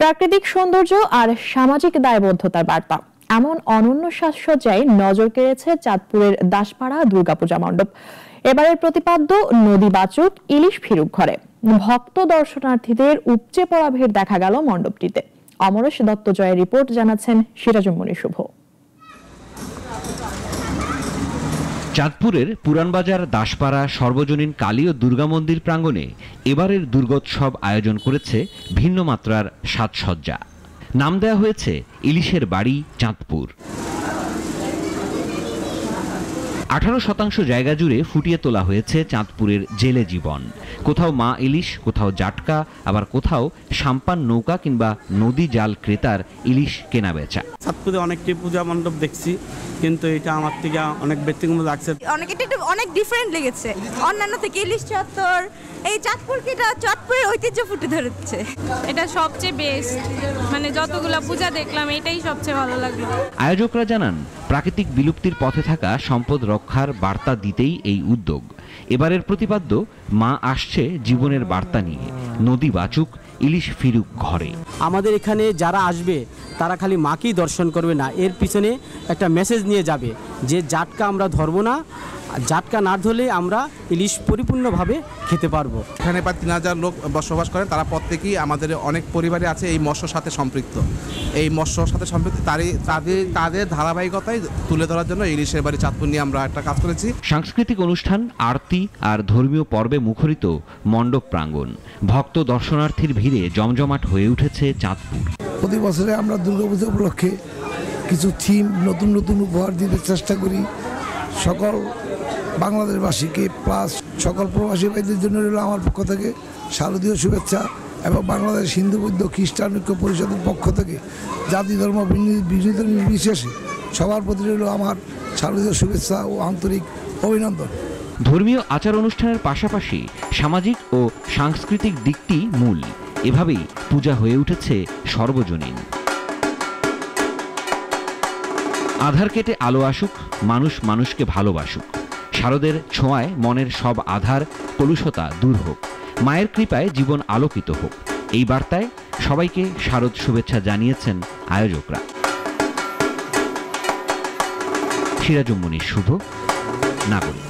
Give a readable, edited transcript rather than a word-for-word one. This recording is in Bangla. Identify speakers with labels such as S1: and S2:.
S1: প্রাকৃতিক সৌন্দর্য আর সামাজিক দায়বদ্ধতার বার্তা এমন অনন্য সাজসজ্জায় নজর কেড়েছে চাঁদপুরের দাসপাড়া দুর্গাপূজা মণ্ডপ। এবারের প্রতিপাদ্য নদীবাচক ইলিশ ফিরুক ঘরে ভক্ত দর্শনার্থীদের উপচে পড়া ভিড় দেখা গেল মণ্ডপটিতে। অমরেশ দত্ত জয়ের রিপোর্ট, জানাচ্ছেন সিরাজুম্মনি শুভ।
S2: চাঁদপুরের পুরানবাজার দাসপাড়া সর্বজনীন কালী ও দুর্গা মন্দির প্রাঙ্গণে এবারের দুর্গোৎসব আয়োজন করেছে ভিন্ন মাত্রার সাজসজ্জা। নাম দেয়া হয়েছে ইলিশের বাড়ি চাঁদপুর। 18% জায়গা জুড়ে ফুটিয়ে তোলা হয়েছে চাঁদপুরের জেলে জীবন। কোথাও মা ইলিশ, কোথাও জাটকা, আবার কোথাও সাম্পান নৌকা কিংবা নদী জাল ক্রেতার ইলিশ কেনা বেচা।
S3: চাঁদপুরে অনেকটি পূজা মণ্ডপ দেখছি, কিন্তু এটা আমার থেকে অনেক ব্যতিক্রম লাগছে।
S4: অনেক ডিফারেন্ট লেগেছে অন্যান্য থেকে। ইলিশ চত্বর, এই চাঁদপুরের ঐতিহ্য ফুটে ধরেছে।
S5: এটা সবচেয়ে বেস্ট, মানে যতগুলা পূজা দেখলাম এটাই সবচেয়ে ভালো লাগলো।
S2: আয়োজকরা জানান, প্রাকৃতিক বিলুপ্তির পথে থাকা সম্পদ রক্ষার বার্তা দিতেই এই উদ্যোগ। এবারের প্রতিপাদ্য মা আসছে জীবনের বার্তা নিয়ে, নদী বাচুক ইলিশ ফিরুক ঘরে।
S3: আমাদের এখানে যারা আসবে তারা খালি মাকেই দর্শন করবে না, এর পিছনে একটা মেসেজ নিয়ে যাবে যে জাটকা আমরা ধরবো না, জাটকা না ধরলে আমরা ইলিশ পরিপূর্ণভাবে খেতে পারবো।
S6: এখানে প্রায় 3000 লোক বসবাস করেন, তারা প্রত্যেকেই আমাদের অনেক পরিবারে আছে এই মৎস্যর সাথে সম্পৃক্ত। এই মৎস্যর সাথে সম্পৃক্ত তাদের ধারাবাহিকতায় তুলে ধরার জন্য ইলিশের বাড়ি চাঁদপুর নিয়ে আমরা একটা কাজ করেছি।
S2: সাংস্কৃতিক অনুষ্ঠান, আরতি আর ধর্মীয় পর্বে মুখরিত মণ্ডপ প্রাঙ্গণ। ভক্ত দর্শনার্থীর ভিড়ে জমজমাট হয়ে উঠেছে চাঁদপুর।
S7: প্রতি বছরে আমরা দুর্গাপূজা উপলক্ষে কিছু থিম নতুন নতুন উপহার দিতে চেষ্টা করি সকল বাংলাদেশবাসীকে, প্লাস সকল প্রবাসী ভাইদের জন্য রইল আমার পক্ষ থেকে শারদীয় শুভেচ্ছা, এবং বাংলাদেশ হিন্দু বৌদ্ধ খ্রিস্টান ঐক্য পরিষদের পক্ষ থেকে জাতি ধর্ম নির্বিশেষে সবার প্রতি রইল আমার শারদীয় শুভেচ্ছা ও আন্তরিক অভিনন্দন।
S2: ধর্মীয় আচার অনুষ্ঠানের পাশাপাশি সামাজিক ও সাংস্কৃতিক দিকটি মূল। এভাবেই পূজা হয়ে উঠেছে সর্বজনীন। আধার কেটে আলো আসুক, মানুষ মানুষকে ভালোবাসুক। শারদের ছোঁয়ায় মনের সব আধার কলুষতা দূর হোক, মায়ের কৃপায় জীবন আলোকিত হোক, এই বার্তায় সবাইকে শারদ শুভেচ্ছা জানিয়েছেন আয়োজকরা। সিরাজুম্মনি শুভ, নাগরিক।